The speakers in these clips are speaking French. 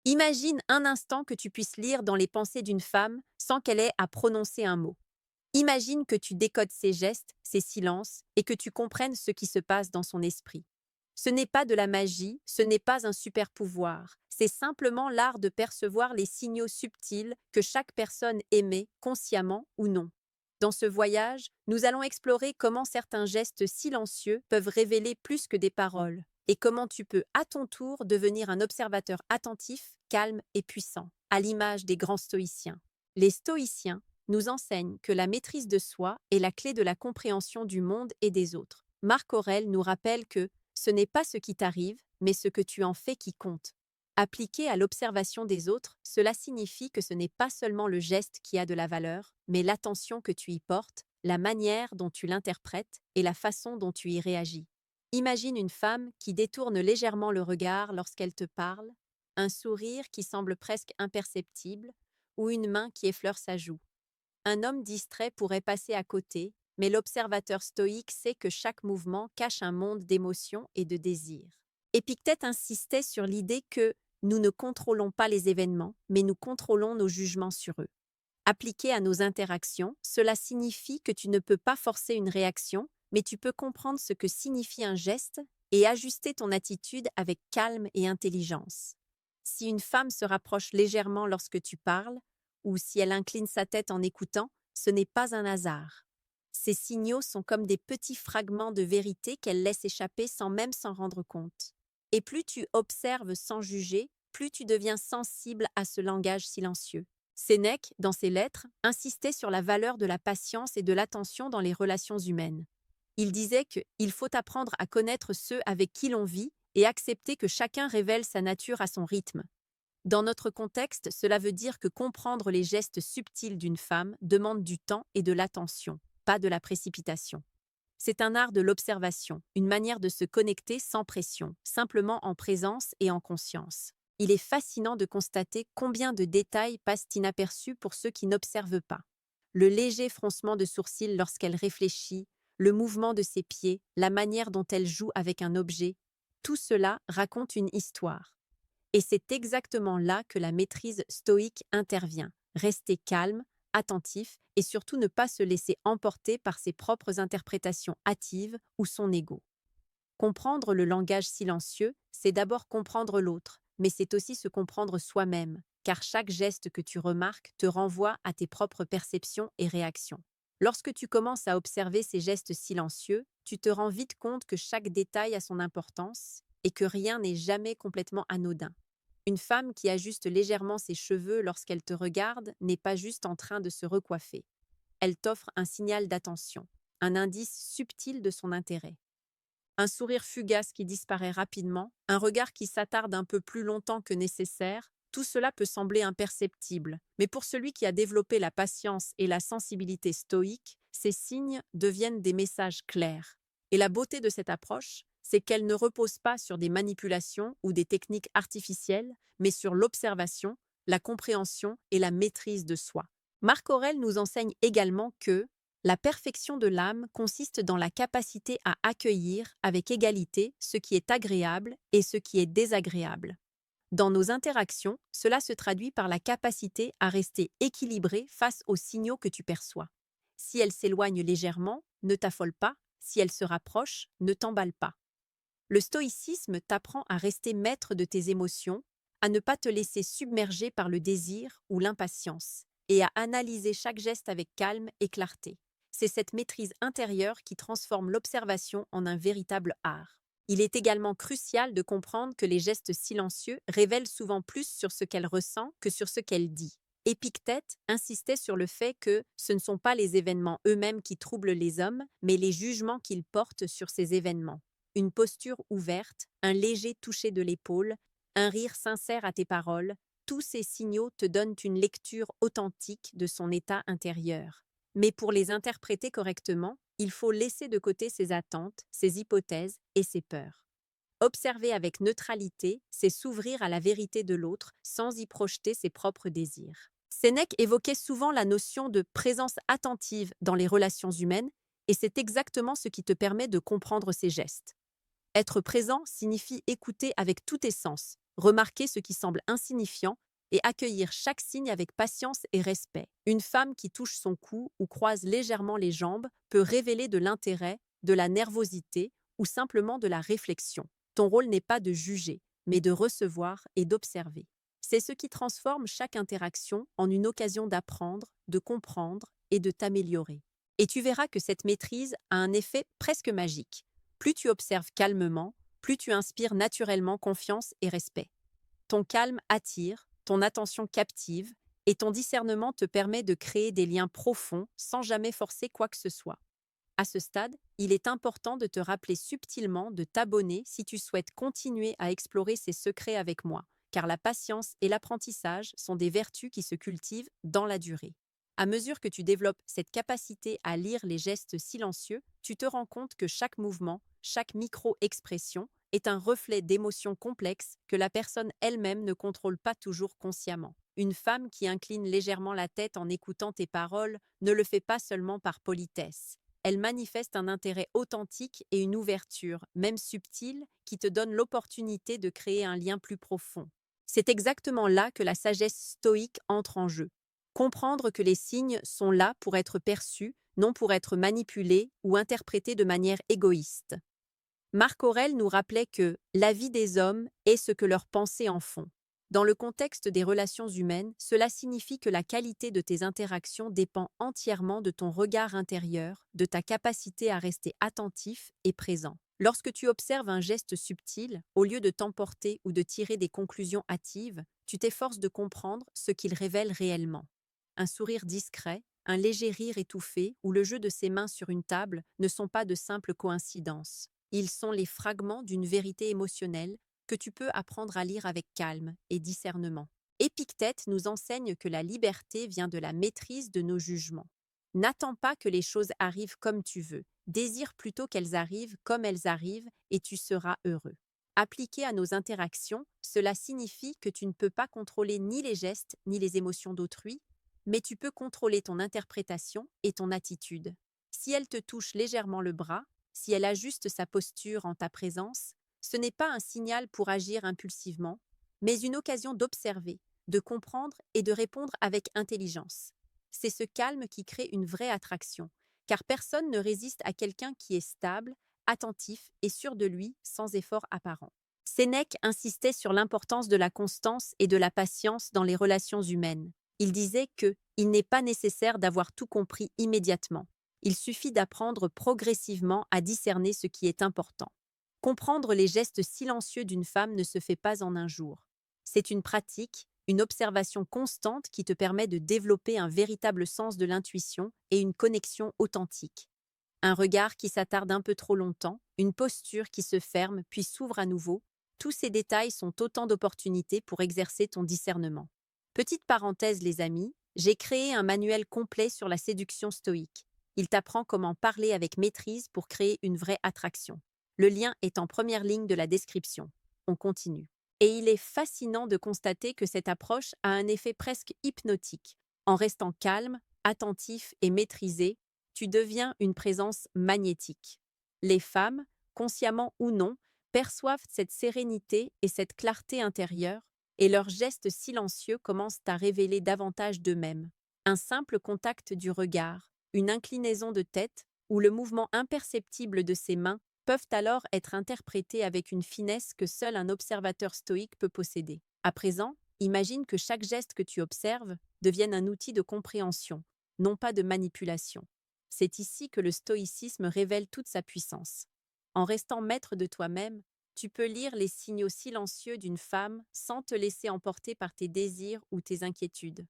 Imagine un instant que tu puisses lire dans les pensées d'une femme sans qu'elle ait à prononcer un mot. Imagine que tu décodes ses gestes, ses silences, et que tu comprennes ce qui se passe dans son esprit. Ce n'est pas de la magie, ce n'est pas un super pouvoir, c'est simplement l'art de percevoir les signaux subtils que chaque personne émet, consciemment ou non. Dans ce voyage, nous allons explorer comment certains gestes silencieux peuvent révéler plus que des paroles, et comment tu peux, à ton tour, devenir un observateur attentif, calme et puissant, à l'image des grands stoïciens. Les stoïciens nous enseignent que la maîtrise de soi est la clé de la compréhension du monde et des autres. Marc Aurèle nous rappelle que ce n'est pas ce qui t'arrive, mais ce que tu en fais qui compte. Appliqué à l'observation des autres, cela signifie que ce n'est pas seulement le geste qui a de la valeur, mais l'attention que tu y portes, la manière dont tu l'interprètes et la façon dont tu y réagis. Imagine une femme qui détourne légèrement le regard lorsqu'elle te parle, un sourire qui semble presque imperceptible, ou une main qui effleure sa joue. Un homme distrait pourrait passer à côté, mais l'observateur stoïque sait que chaque mouvement cache un monde d'émotions et de désirs. Épictète insistait sur l'idée que nous ne contrôlons pas les événements, mais nous contrôlons nos jugements sur eux. Appliqué à nos interactions, cela signifie que tu ne peux pas forcer une réaction, mais tu peux comprendre ce que signifie un geste et ajuster ton attitude avec calme et intelligence. Si une femme se rapproche légèrement lorsque tu parles, ou si elle incline sa tête en écoutant, ce n'est pas un hasard. Ces signaux sont comme des petits fragments de vérité qu'elle laisse échapper sans même s'en rendre compte. Et plus tu observes sans juger, plus tu deviens sensible à ce langage silencieux. Sénèque, dans ses lettres, insistait sur la valeur de la patience et de l'attention dans les relations humaines. Il disait qu'il faut apprendre à connaître ceux avec qui l'on vit et accepter que chacun révèle sa nature à son rythme. Dans notre contexte, cela veut dire que comprendre les gestes subtils d'une femme demande du temps et de l'attention, pas de la précipitation. C'est un art de l'observation, une manière de se connecter sans pression, simplement en présence et en conscience. Il est fascinant de constater combien de détails passent inaperçus pour ceux qui n'observent pas. Le léger froncement de sourcils lorsqu'elle réfléchit, le mouvement de ses pieds, la manière dont elle joue avec un objet, tout cela raconte une histoire. Et c'est exactement là que la maîtrise stoïque intervient. Rester calme, attentif et surtout ne pas se laisser emporter par ses propres interprétations hâtives ou son ego. Comprendre le langage silencieux, c'est d'abord comprendre l'autre, mais c'est aussi se comprendre soi-même, car chaque geste que tu remarques te renvoie à tes propres perceptions et réactions. Lorsque tu commences à observer ces gestes silencieux, tu te rends vite compte que chaque détail a son importance et que rien n'est jamais complètement anodin. Une femme qui ajuste légèrement ses cheveux lorsqu'elle te regarde n'est pas juste en train de se recoiffer. Elle t'offre un signal d'attention, un indice subtil de son intérêt. Un sourire fugace qui disparaît rapidement, un regard qui s'attarde un peu plus longtemps que nécessaire, tout cela peut sembler imperceptible, mais pour celui qui a développé la patience et la sensibilité stoïque, ces signes deviennent des messages clairs. Et la beauté de cette approche, c'est qu'elle ne repose pas sur des manipulations ou des techniques artificielles, mais sur l'observation, la compréhension et la maîtrise de soi. Marc Aurèle nous enseigne également que la perfection de l'âme consiste dans la capacité à accueillir avec égalité ce qui est agréable et ce qui est désagréable. Dans nos interactions, cela se traduit par la capacité à rester équilibré face aux signaux que tu perçois. Si elle s'éloigne légèrement, ne t'affole pas, si elle se rapproche, ne t'emballe pas. Le stoïcisme t'apprend à rester maître de tes émotions, à ne pas te laisser submerger par le désir ou l'impatience, et à analyser chaque geste avec calme et clarté. C'est cette maîtrise intérieure qui transforme l'observation en un véritable art. Il est également crucial de comprendre que les gestes silencieux révèlent souvent plus sur ce qu'elle ressent que sur ce qu'elle dit. Épictète insistait sur le fait que ce ne sont pas les événements eux-mêmes qui troublent les hommes, mais les jugements qu'ils portent sur ces événements. Une posture ouverte, un léger toucher de l'épaule, un rire sincère à tes paroles, tous ces signaux te donnent une lecture authentique de son état intérieur. Mais pour les interpréter correctement, il faut laisser de côté ses attentes, ses hypothèses et ses peurs. Observer avec neutralité, c'est s'ouvrir à la vérité de l'autre sans y projeter ses propres désirs. Sénèque évoquait souvent la notion de présence attentive dans les relations humaines, et c'est exactement ce qui te permet de comprendre ses gestes. Être présent signifie écouter avec tous tes sens, remarquer ce qui semble insignifiant et accueillir chaque signe avec patience et respect. Une femme qui touche son cou ou croise légèrement les jambes peut révéler de l'intérêt, de la nervosité ou simplement de la réflexion. Ton rôle n'est pas de juger, mais de recevoir et d'observer. C'est ce qui transforme chaque interaction en une occasion d'apprendre, de comprendre et de t'améliorer. Et tu verras que cette maîtrise a un effet presque magique. Plus tu observes calmement, plus tu inspires naturellement confiance et respect. Ton calme attire, ton attention captive, et ton discernement te permet de créer des liens profonds sans jamais forcer quoi que ce soit. À ce stade, il est important de te rappeler subtilement de t'abonner si tu souhaites continuer à explorer ces secrets avec moi, car la patience et l'apprentissage sont des vertus qui se cultivent dans la durée. À mesure que tu développes cette capacité à lire les gestes silencieux, tu te rends compte que chaque mouvement, chaque micro-expression est un reflet d'émotions complexes que la personne elle-même ne contrôle pas toujours consciemment. Une femme qui incline légèrement la tête en écoutant tes paroles ne le fait pas seulement par politesse. Elle manifeste un intérêt authentique et une ouverture, même subtile, qui te donne l'opportunité de créer un lien plus profond. C'est exactement là que la sagesse stoïque entre en jeu. Comprendre que les signes sont là pour être perçus, non pour être manipulés ou interprétés de manière égoïste. Marc Aurèle nous rappelait que la vie des hommes est ce que leurs pensées en font. Dans le contexte des relations humaines, cela signifie que la qualité de tes interactions dépend entièrement de ton regard intérieur, de ta capacité à rester attentif et présent. Lorsque tu observes un geste subtil, au lieu de t'emporter ou de tirer des conclusions hâtives, tu t'efforces de comprendre ce qu'il révèle réellement. Un sourire discret, un léger rire étouffé ou le jeu de ses mains sur une table ne sont pas de simples coïncidences. Ils sont les fragments d'une vérité émotionnelle que tu peux apprendre à lire avec calme et discernement. Épictète nous enseigne que la liberté vient de la maîtrise de nos jugements. N'attends pas que les choses arrivent comme tu veux, désire plutôt qu'elles arrivent comme elles arrivent et tu seras heureux. Appliqué à nos interactions, cela signifie que tu ne peux pas contrôler ni les gestes ni les émotions d'autrui, mais tu peux contrôler ton interprétation et ton attitude. Si elle te touche légèrement le bras, si elle ajuste sa posture en ta présence, ce n'est pas un signal pour agir impulsivement, mais une occasion d'observer, de comprendre et de répondre avec intelligence. C'est ce calme qui crée une vraie attraction, car personne ne résiste à quelqu'un qui est stable, attentif et sûr de lui sans effort apparent. Sénèque insistait sur l'importance de la constance et de la patience dans les relations humaines. Il disait que il n'est pas nécessaire d'avoir tout compris immédiatement. Il suffit d'apprendre progressivement à discerner ce qui est important. Comprendre les gestes silencieux d'une femme ne se fait pas en un jour. C'est une pratique, une observation constante qui te permet de développer un véritable sens de l'intuition et une connexion authentique. Un regard qui s'attarde un peu trop longtemps, une posture qui se ferme puis s'ouvre à nouveau, tous ces détails sont autant d'opportunités pour exercer ton discernement. Petite parenthèse les amis, j'ai créé un manuel complet sur la séduction stoïque. Il t'apprend comment parler avec maîtrise pour créer une vraie attraction. Le lien est en première ligne de la description. On continue. Et il est fascinant de constater que cette approche a un effet presque hypnotique. En restant calme, attentif et maîtrisé, tu deviens une présence magnétique. Les femmes, consciemment ou non, perçoivent cette sérénité et cette clarté intérieure, et leurs gestes silencieux commencent à révéler davantage d'eux-mêmes. Un simple contact du regard, une inclinaison de tête ou le mouvement imperceptible de ses mains peuvent alors être interprétés avec une finesse que seul un observateur stoïque peut posséder. À présent, imagine que chaque geste que tu observes devienne un outil de compréhension, non pas de manipulation. C'est ici que le stoïcisme révèle toute sa puissance. En restant maître de toi-même, tu peux lire les signaux silencieux d'une femme sans te laisser emporter par tes désirs ou tes inquiétudes.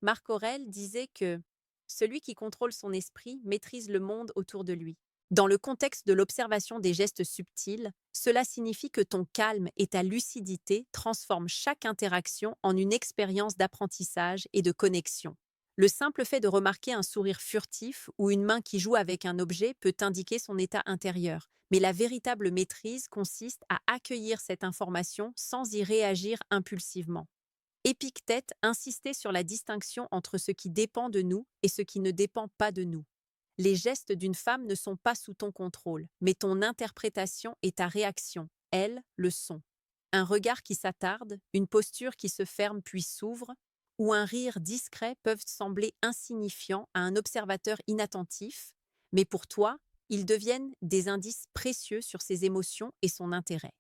Marc Aurèle disait que celui qui contrôle son esprit maîtrise le monde autour de lui. Dans le contexte de l'observation des gestes subtils, cela signifie que ton calme et ta lucidité transforment chaque interaction en une expérience d'apprentissage et de connexion. Le simple fait de remarquer un sourire furtif ou une main qui joue avec un objet peut indiquer son état intérieur, mais la véritable maîtrise consiste à accueillir cette information sans y réagir impulsivement. Épictète insistait sur la distinction entre ce qui dépend de nous et ce qui ne dépend pas de nous. Les gestes d'une femme ne sont pas sous ton contrôle, mais ton interprétation et ta réaction, elles, le sont. Un regard qui s'attarde, une posture qui se ferme puis s'ouvre, ou un rire discret peuvent sembler insignifiants à un observateur inattentif, mais pour toi, ils deviennent des indices précieux sur ses émotions et son intérêt.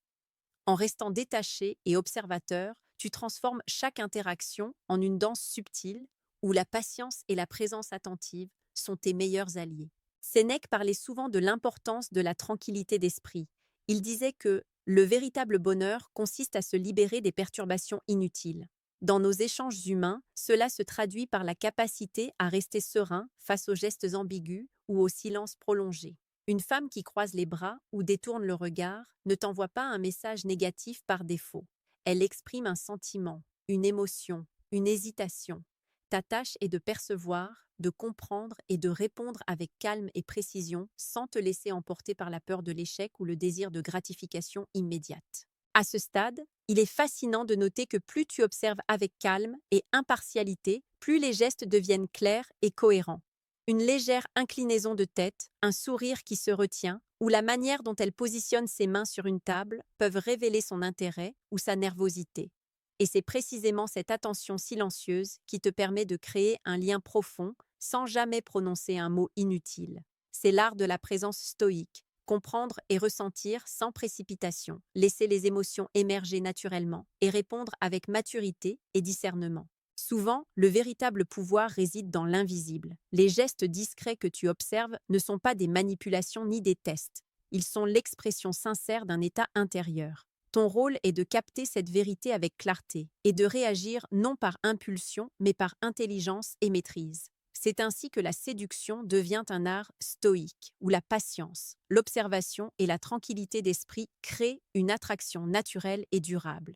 En restant détaché et observateur, tu transformes chaque interaction en une danse subtile où la patience et la présence attentive sont tes meilleurs alliés. Sénèque parlait souvent de l'importance de la tranquillité d'esprit. Il disait que le véritable bonheur consiste à se libérer des perturbations inutiles. Dans nos échanges humains, cela se traduit par la capacité à rester serein face aux gestes ambigus ou au silence prolongé. Une femme qui croise les bras ou détourne le regard ne t'envoie pas un message négatif par défaut. Elle exprime un sentiment, une émotion, une hésitation. Ta tâche est de percevoir, de comprendre et de répondre avec calme et précision sans te laisser emporter par la peur de l'échec ou le désir de gratification immédiate. À ce stade, il est fascinant de noter que plus tu observes avec calme et impartialité, plus les gestes deviennent clairs et cohérents. Une légère inclinaison de tête, un sourire qui se retient, ou la manière dont elle positionne ses mains sur une table peuvent révéler son intérêt ou sa nervosité. Et c'est précisément cette attention silencieuse qui te permet de créer un lien profond sans jamais prononcer un mot inutile. C'est l'art de la présence stoïque, comprendre et ressentir sans précipitation, laisser les émotions émerger naturellement et répondre avec maturité et discernement. Souvent, le véritable pouvoir réside dans l'invisible. Les gestes discrets que tu observes ne sont pas des manipulations ni des tests. Ils sont l'expression sincère d'un état intérieur. Ton rôle est de capter cette vérité avec clarté et de réagir non par impulsion, mais par intelligence et maîtrise. C'est ainsi que la séduction devient un art stoïque, où la patience, l'observation et la tranquillité d'esprit créent une attraction naturelle et durable.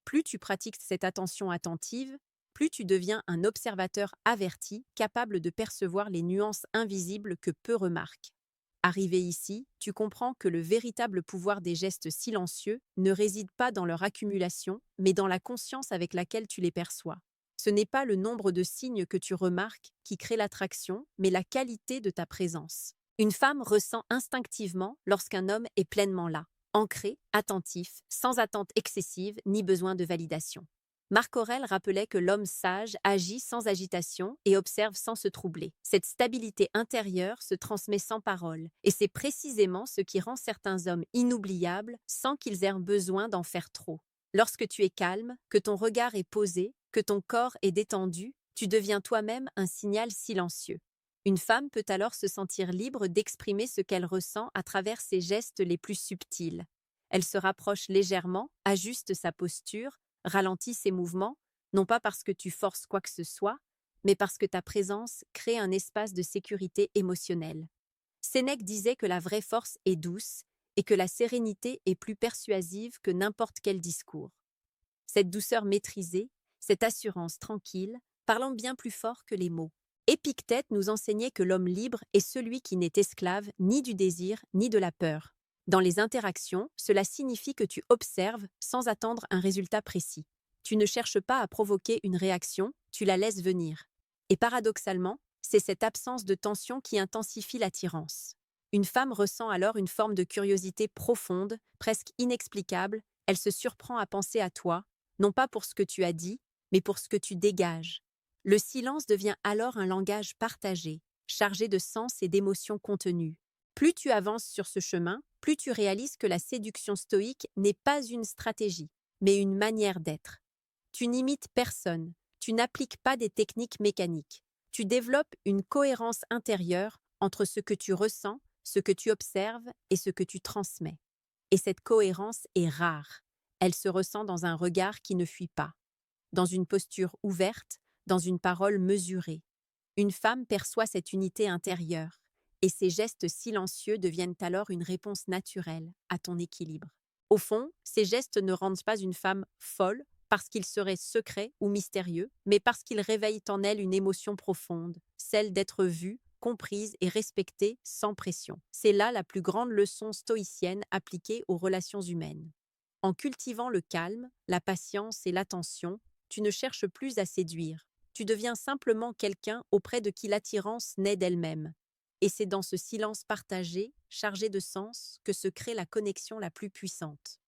Plus tu pratiques cette attention attentive, plus tu deviens un observateur averti, capable de percevoir les nuances invisibles que peu remarquent. Arrivé ici, tu comprends que le véritable pouvoir des gestes silencieux ne réside pas dans leur accumulation, mais dans la conscience avec laquelle tu les perçois. Ce n'est pas le nombre de signes que tu remarques qui crée l'attraction, mais la qualité de ta présence. Une femme ressent instinctivement lorsqu'un homme est pleinement là, ancré, attentif, sans attente excessive ni besoin de validation. Marc Aurèle rappelait que l'homme sage agit sans agitation et observe sans se troubler. Cette stabilité intérieure se transmet sans parole, et c'est précisément ce qui rend certains hommes inoubliables sans qu'ils aient besoin d'en faire trop. Lorsque tu es calme, que ton regard est posé, que ton corps est détendu, tu deviens toi-même un signal silencieux. Une femme peut alors se sentir libre d'exprimer ce qu'elle ressent à travers ses gestes les plus subtils. Elle se rapproche légèrement, ajuste sa posture, ralentit ses mouvements, non pas parce que tu forces quoi que ce soit, mais parce que ta présence crée un espace de sécurité émotionnelle. Sénèque disait que la vraie force est douce et que la sérénité est plus persuasive que n'importe quel discours. Cette douceur maîtrisée, cette assurance tranquille, parlant bien plus fort que les mots. Épictète nous enseignait que l'homme libre est celui qui n'est esclave ni du désir ni de la peur. Dans les interactions, cela signifie que tu observes sans attendre un résultat précis. Tu ne cherches pas à provoquer une réaction, tu la laisses venir. Et paradoxalement, c'est cette absence de tension qui intensifie l'attirance. Une femme ressent alors une forme de curiosité profonde, presque inexplicable, elle se surprend à penser à toi, non pas pour ce que tu as dit, mais pour ce que tu dégages. Le silence devient alors un langage partagé, chargé de sens et d'émotions contenues. Plus tu avances sur ce chemin, plus tu réalises que la séduction stoïque n'est pas une stratégie, mais une manière d'être. Tu n'imites personne, tu n'appliques pas des techniques mécaniques. Tu développes une cohérence intérieure entre ce que tu ressens, ce que tu observes et ce que tu transmets. Et cette cohérence est rare. Elle se ressent dans un regard qui ne fuit pas, dans une posture ouverte, dans une parole mesurée. Une femme perçoit cette unité intérieure, et ses gestes silencieux deviennent alors une réponse naturelle à ton équilibre. Au fond, ces gestes ne rendent pas une femme folle parce qu'ils seraient secrets ou mystérieux, mais parce qu'ils réveillent en elle une émotion profonde, celle d'être vue, comprise et respectée sans pression. C'est là la plus grande leçon stoïcienne appliquée aux relations humaines. En cultivant le calme, la patience et l'attention, tu ne cherches plus à séduire. Tu deviens simplement quelqu'un auprès de qui l'attirance naît d'elle-même. Et c'est dans ce silence partagé, chargé de sens, que se crée la connexion la plus puissante.